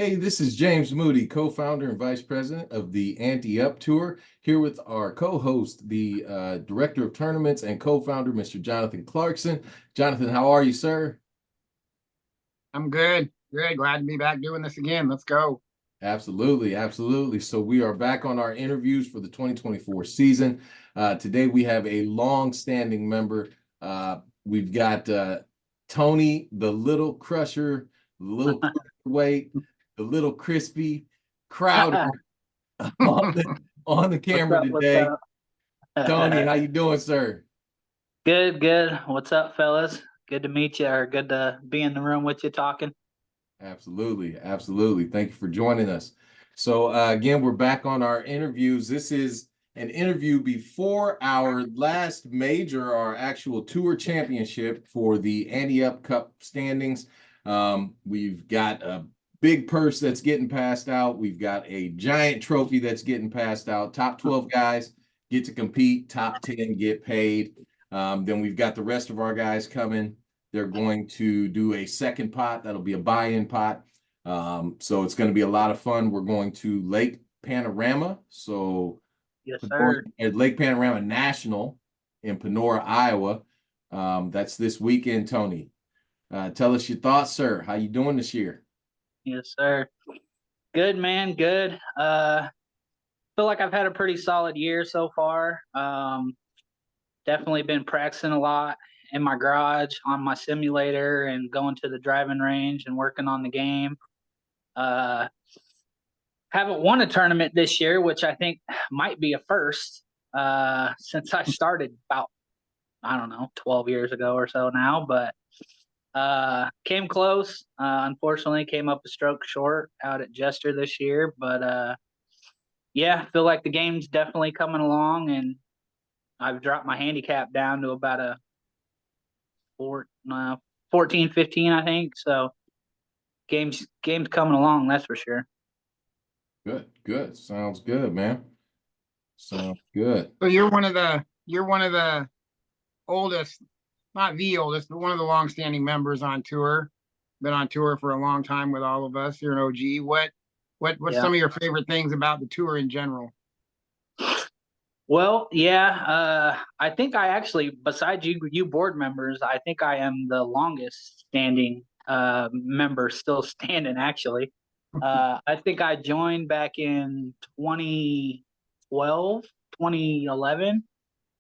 Hey, this is James Moody, co-founder and vice president of the AnteUp Tour, here with our co-host, the director of tournaments and co-founder, Mr. Jonathan Clarkson. Jonathan, how are you, sir? I'm good. Good. Glad to be back doing this again. Let's go. Absolutely, absolutely. So we are back on our interviews for the 2024 season. Today we have a long-standing member. We've got Tony, the Little Crusher, the Little Weight, the Little Crispy Crowder on the What's camera up? What's today. up? Tony, how you doing, sir? Good, good. What's up, fellas? Good to meet you, or good to be in the room with you talking. Absolutely, absolutely. Thank you for joining us. So again, we're back on our interviews. This is an interview before our last major, our actual tour championship for the AnteUp Cup standings. We've got a big purse that's getting passed out. We've got a giant trophy that's getting passed out. Top 12 guys get to compete. Top 10 get paid. Then we've got the rest of our guys coming. They're going to do a second pot. That'll be a buy-in pot. So it's going to be a lot of fun. We're going to Lake Panorama. So Yes, sir. at Lake Panorama National in Panora, Iowa. That's this weekend, Tony. Tell us your thoughts, sir. How you doing this year? Yes, sir. Good, man. Good. Feel like I've had a pretty solid year so far. Definitely been practicing a lot in my garage on my simulator and going to the driving range and working on the game. Haven't won a tournament this year, which I think might be a first since I started about, I don't know, 12 years ago or so now, but came close. Unfortunately, came up a stroke short out at Jester this year, but yeah, feel like the game's definitely coming along, and I've dropped my handicap down to about a 14, 15, I think. So game's coming along, that's for sure. Good, good. Sounds good, man. Sounds good. So you're one of the oldest, not the oldest, but one of the longstanding members on tour. Been on tour for a long time with all of us. You're an OG. What's Yeah. some of your favorite things about the tour in general? Well, yeah, I think I actually, besides you board members, I think I am the longest standing member still standing, actually. I think I joined back in 2012, 2011.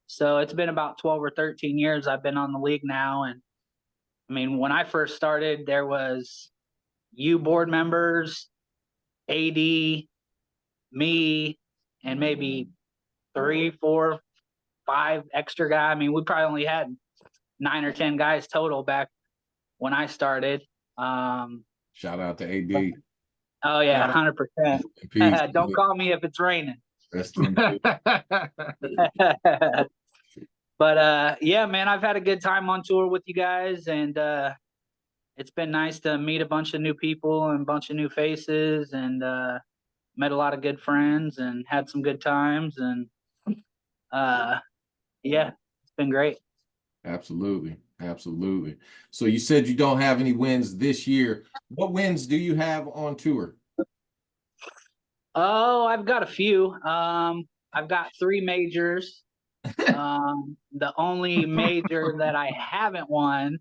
So it's been about 12 or 13 years I've been on the league now. And I mean, when I first started, there was you board members, AD, me, and maybe three, four, five extra guy. I mean, we probably only had 9 or 10 guys total back when I started. Shout out to AD. Oh yeah, 100%. Peace. Don't call me if it's raining. Rest in peace. But yeah, man, I've had a good time on tour with you guys, and it's been nice to meet a bunch of new people and a bunch of new faces, and met a lot of good friends and had some good times, and yeah, it's been great. Absolutely. Absolutely. So you said you don't have any wins this year. What wins do you have on tour? Oh, I've got a few. I've got 3 majors. The only major that I haven't won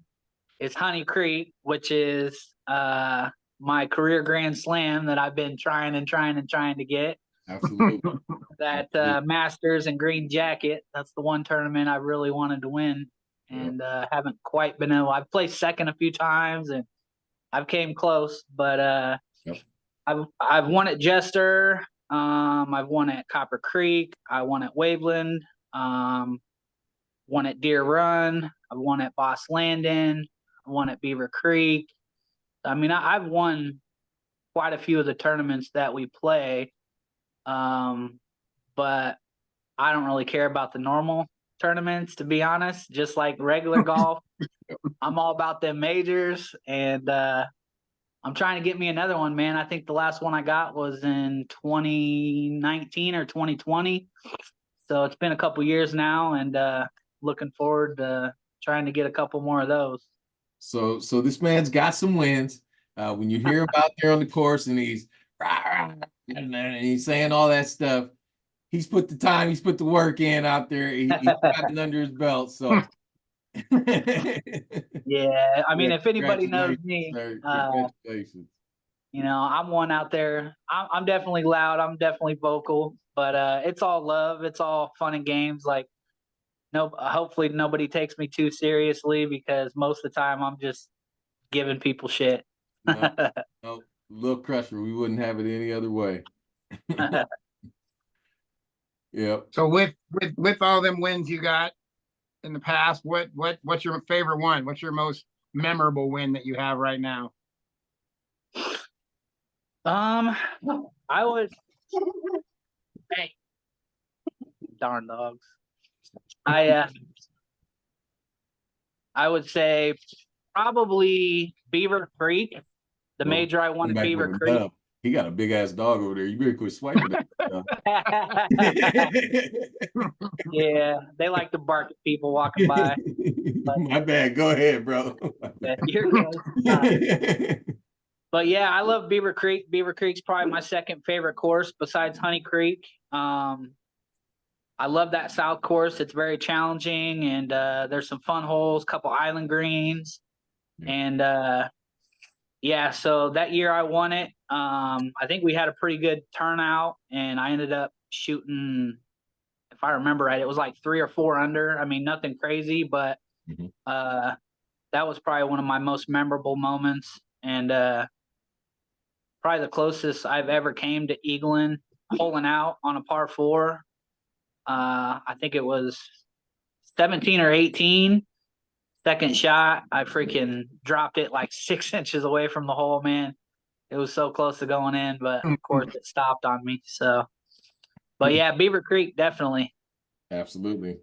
is Honey Creek, which is my career Grand Slam that I've been trying to get. Absolutely. That Absolutely. Masters and Green Jacket. That's the one tournament I really wanted to win, and haven't quite been able. I've placed second a few times, and I've came close, but Yep. I've won at Jester. I've won at Copper Creek. I won at Waveland. Won at Deer Run. I won at Boss Landing. I won at Beaver Creek. I mean, I've won quite a few of the tournaments that we play, but I don't really care about the normal tournaments, to be honest. Just like regular golf, I'm all about them majors, and I'm trying to get me another one, man. I think the last one I got was in 2019 or 2020. So it's been a couple years now, and looking forward to trying to get a couple more of those. So this man's got some wins. When you hear him out there on the course and he's rah, rah, and he's saying all that stuff, he's put the time, he's put the work in out there. He's got it under his belt. So Yeah, I mean, yeah, if anybody knows congratulations, me, sir. Congratulations. you know, I'm one out there. I'm definitely loud. I'm definitely vocal, but it's all love. It's all fun and games. Like, no, hopefully nobody takes me too seriously because most of the time I'm just giving people shit. No, no, Lil Crusher, we wouldn't have it any other way. Yep. So with all them wins you got in the past, what's your favorite one? What's your most memorable win that you have right now? I would. Hey, darn dogs. I would say probably Beaver Creek, the Well, major I won come at back Beaver with a Creek. dub. He got a big ass dog over there. You better quit swiping that Yeah, they like to bark at people walking by. My bad. Go ahead, bro. Yeah, you're good. But yeah, I love Beaver Creek. Beaver Creek's probably my second favorite course besides Honey Creek. I love that South course. It's very challenging, and there's some fun holes, couple island greens, and yeah. So that year I won it. I think we had a pretty good turnout, and I ended up shooting, if I remember right, it was like 3 or 4 under. I mean, nothing crazy, but that was probably one of my most memorable moments, and probably the closest I've ever came to eagling, holing out on a par 4. I think it was 17 or 18. Second shot, I freaking dropped it like 6 inches away from the hole, man. It was so close to going in, but of course it stopped on me. So, but yeah, Beaver Creek, definitely. Absolutely.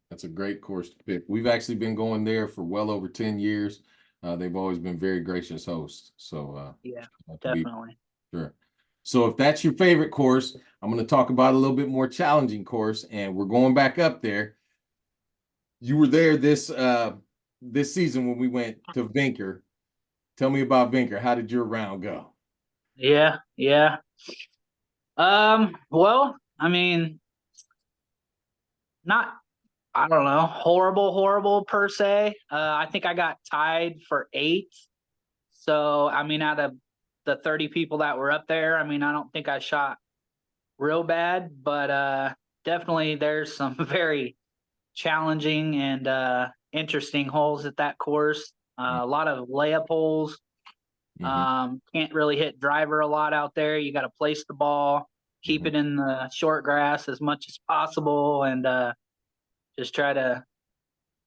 That's a great course to pick. We've actually been going there for well over 10 years. They've always been very gracious hosts. So yeah, definitely. Sure. So if that's your favorite course, I'm going to talk about a little bit more challenging course, and we're going back up there. You were there this season when we went to Vinker. Tell me about Vinker. How did your round go? Yeah. Well, I mean, not, I don't know, horrible per se. I think I got tied for 8th. So, I mean, out of the 30 people that were up there, I mean, I don't think I shot real bad, but definitely there's some very challenging and interesting holes at that course. A lot of layup holes. Can't really hit driver a lot out there. You got to place the ball, keep it in the short grass as much as possible, and just try to.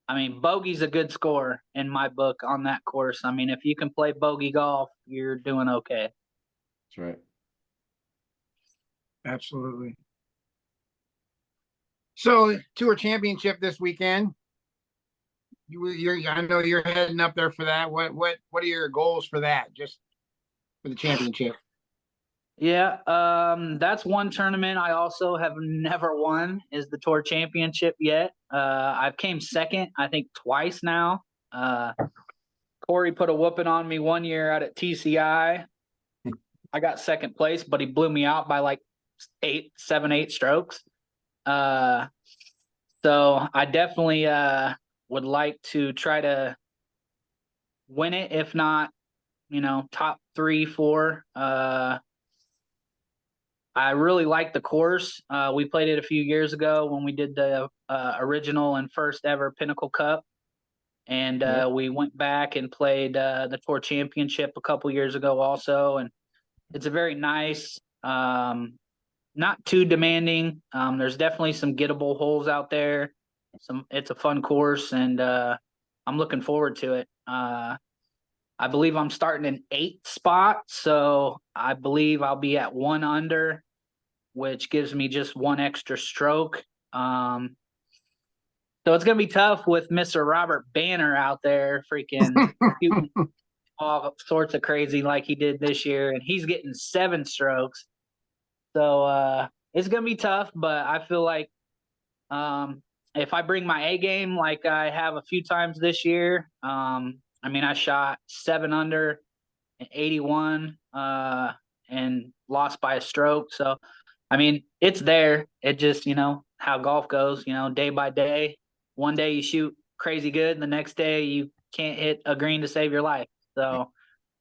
I mean, bogey's a good score in my book on that course. I mean, if you can play bogey golf, you're doing okay. That's right. Absolutely. So, Tour Championship this weekend. I know you're heading up there for that. What are your goals for that? Just for the championship? Yeah, that's one tournament I also have never won is the Tour Championship yet. I've came second, I think twice now. Corey put a whooping on me one year out at TCI. I got second place, but he blew me out by like 7, 8 strokes. So I definitely would like to try to win it, if not, top 3, 4. I really like the course. We played it a few years ago when we did the original and first ever Pinnacle Cup. And we went back and played the Tour Championship a couple years ago also. And it's a very nice, not too demanding. There's definitely some gettable holes out there. It's a fun course, and I'm looking forward to it. I believe I'm starting in 8th spot, so I believe I'll be at 1 under, which gives me just 1 extra stroke. So it's gonna be tough with Mr. Robert Banner out there, freaking shooting all sorts of crazy like he did this year, and he's getting 7 strokes. So it's gonna be tough, but I feel like if I bring my A game like I have a few times this year, I mean, I shot 7 under in 81 and lost by a stroke. So, I mean, it's there. It just, how golf goes, day by day. One day you shoot crazy good, and the next day you can't hit a green to save your life. So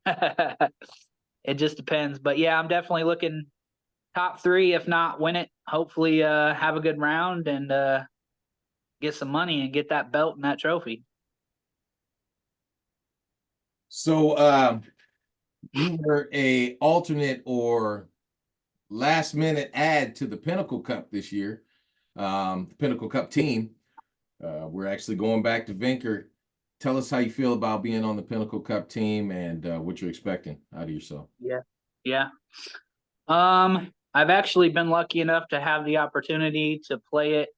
it just depends. But yeah, I'm definitely looking top 3, if not win it. Hopefully have a good round and get some money and get that belt and that trophy. So you were a alternate or last minute add to the Pinnacle Cup this year, the Pinnacle Cup team. We're actually going back to Vinker. Tell us how you feel about being on the Pinnacle Cup team and what you're expecting out of yourself. Yeah. I've actually been lucky enough to have the opportunity to play it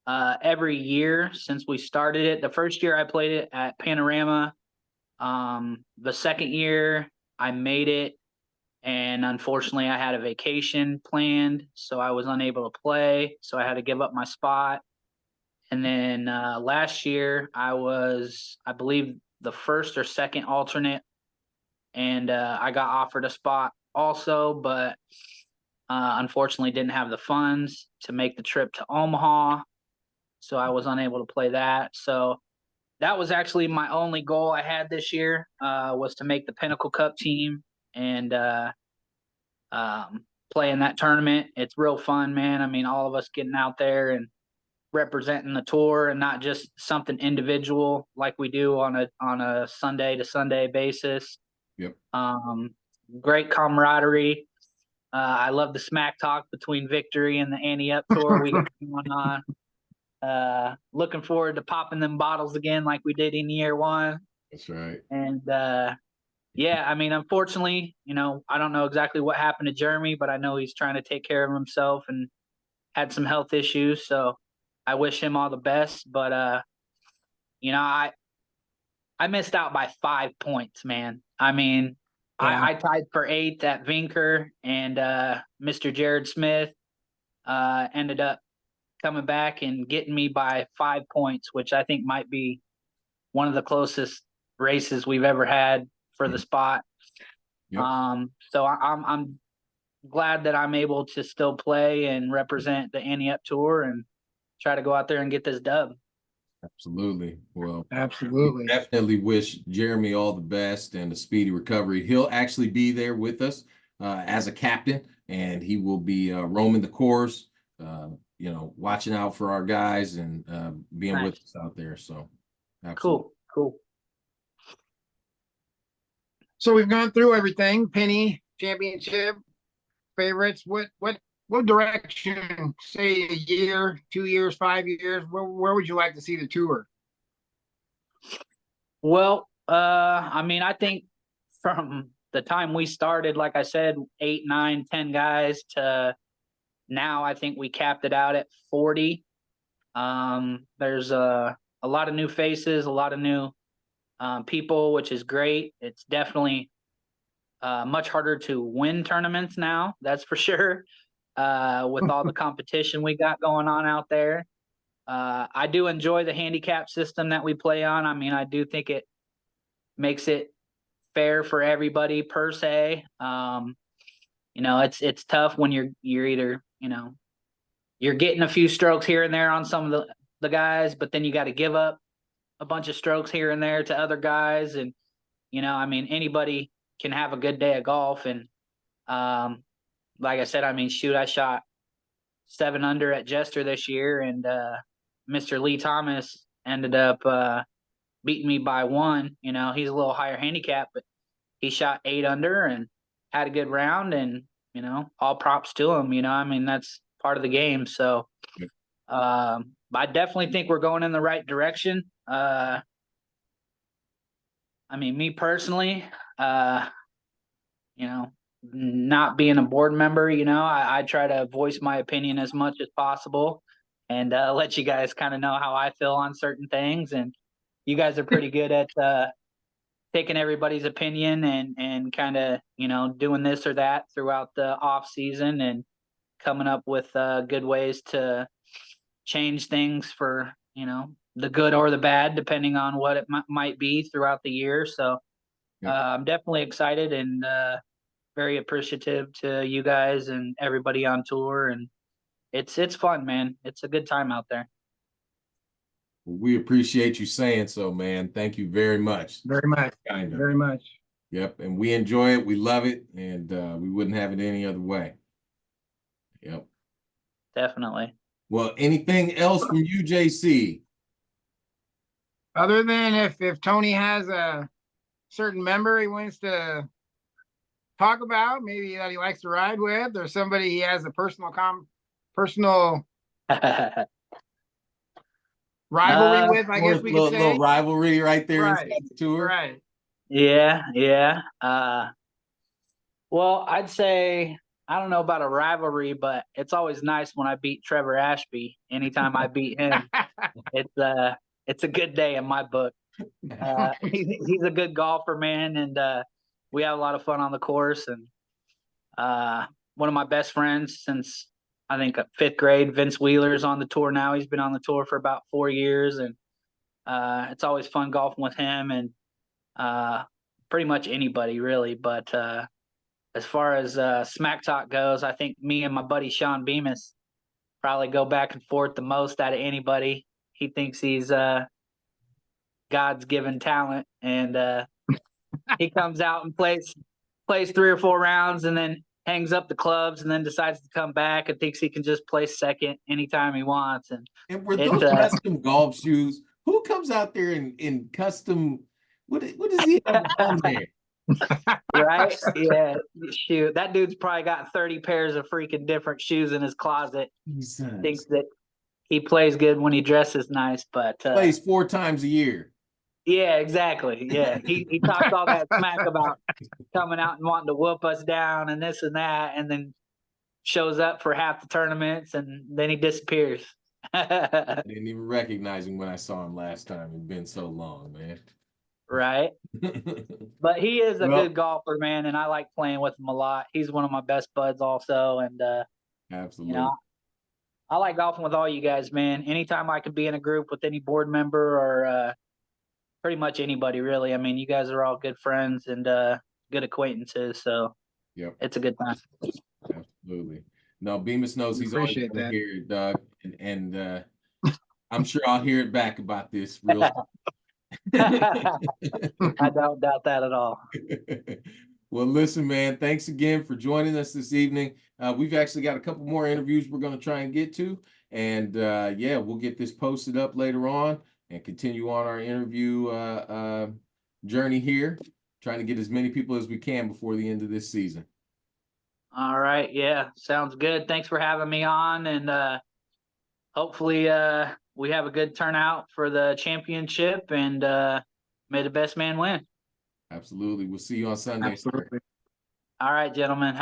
every year since we started it. The first year I played it at Panorama. The second year I made it, and unfortunately I had a vacation planned, so I was unable to play, so I had to give up my spot. And then last year I was, I believe, the first or second alternate, and I got offered a spot also, but unfortunately didn't have the funds to make the trip to Omaha, so I was unable to play that. So that was actually my only goal I had this year, was to make the Pinnacle Cup team and play in that tournament. It's real fun, man. I mean, all of us getting out there and representing the tour and not just something individual like we do on a Sunday to Sunday basis. Yep. Great camaraderie. I love the smack talk between Victory and the AnteUp tour we got going on. Looking forward to popping them bottles again like we did in year 1. That's right. And yeah, I mean, unfortunately, I don't know exactly what happened to Jeremy, but I know he's trying to take care of himself and had some health issues. So I wish him all the best. But I missed out by 5 points, man. I mean, Yeah. I tied for 8th at Vinker, and Mr. Jared Smith ended up coming back and getting me by 5 points, which I think might be one of the closest races we've ever had for the spot. Yep. So I'm glad that I'm able to still play and represent the AnteUp tour and try to go out there and get this dub. Absolutely. Well, Absolutely. definitely wish Jeremy all the best and a speedy recovery. He'll actually be there with us as a captain, and he will be roaming the course, watching out for our guys and being Nice. with us out there. So, absolutely. Cool. So we've gone through everything. Penny, championship, favorites. What direction, say a year, 2 years, 5 years, where would you like to see the tour? Well, I mean, I think from the time we started, like I said, 8, 9, 10 guys to now, I think we capped it out at 40. There's a lot of new faces, a lot of new people, which is great. It's definitely much harder to win tournaments now, that's for sure, with all the competition we got going on out there. I do enjoy the handicap system that we play on. I mean, I do think it makes it fair for everybody per se. It's tough when you're either, you're getting a few strokes here and there on some of the guys, but then you got to give up a bunch of strokes here and there to other guys. And, I mean, anybody can have a good day of golf. And like I said, I mean, shoot, I shot 7 under at Jester this year, and Mr. Lee Thomas ended up beating me by 1. He's a little higher handicap, but he shot 8 under and had a good round, and all props to him. I mean, that's part of the game. So I definitely think we're going in the right direction. I mean, me personally, not being a board member, I try to voice my opinion as much as possible and let you guys kind of know how I feel on certain things. And you guys are pretty good at taking everybody's opinion and kind of, doing this or that throughout the off season and coming up with good ways to change things for, the good or the bad, depending on what it might be throughout the year. So Yep. I'm definitely excited and very appreciative to you guys and everybody on tour, and it's fun, man. It's a good time out there. We appreciate you saying so, man. Thank you very much. Very much. Kind of. Very much. Yep. And we enjoy it. We love it. And we wouldn't have it any other way. Yep. Definitely. Well, anything else from you, JC? Other than if Tony has a certain member he wants to talk about, maybe that he likes to ride with, or somebody he has a personal rivalry with, I guess we could say. Little rivalry right there Right. inside the tour. Right. Yeah. Well, I'd say I don't know about a rivalry, but it's always nice when I beat Trevor Ashby. Anytime I beat him, it's a good day in my book. He's a good golfer, man, and we have a lot of fun on the course. And one of my best friends since I think 5th grade, Vince Wheeler's on the tour now. He's been on the tour for about 4 years, and it's always fun golfing with him and pretty much anybody really. But as far as smack talk goes, I think me and my buddy Sean Bemis probably go back and forth the most out of anybody. He thinks he's God's given talent, and he comes out and plays 3 or 4 rounds and then hangs up the clubs and then decides to come back and thinks he can just play second anytime he wants. And were those custom golf shoes? Who comes out there in custom? What does he have on there? Right? Yeah. Shoot. That dude's probably got 30 pairs of freaking different shoes in his closet. Jesus. Thinks that he plays good when he dresses nice, but plays 4 times a year. Yeah, exactly. Yeah. He talks all that smack about coming out and wanting to whoop us down and this and that, and then shows up for half the tournaments and then he disappears. I didn't even recognize him when I saw him last time. It's been so long, man. Right. But he is a good golfer, man, and I like playing with him a lot. He's one of my best buds also, and absolutely. You know, I like golfing with all you guys, man. Anytime I could be in a group with any board member or pretty much anybody, really. I mean, you guys are all good friends and good acquaintances, so yep, it's a good time. Absolutely. No, Bemis knows he's always Appreciate that. here, Doug, and I'm sure I'll hear it back about this real soon. I don't doubt that at all. Well, listen, man, thanks again for joining us this evening. We've actually got a couple more interviews we're going to try and get to, and yeah, we'll get this posted up later on and continue on our interview journey here, trying to get as many people as we can before the end of this season. All right. Yeah, sounds good. Thanks for having me on, and hopefully we have a good turnout for the championship, and may the best man win. Absolutely. We'll see you on Sunday. Absolutely. All right, gentlemen.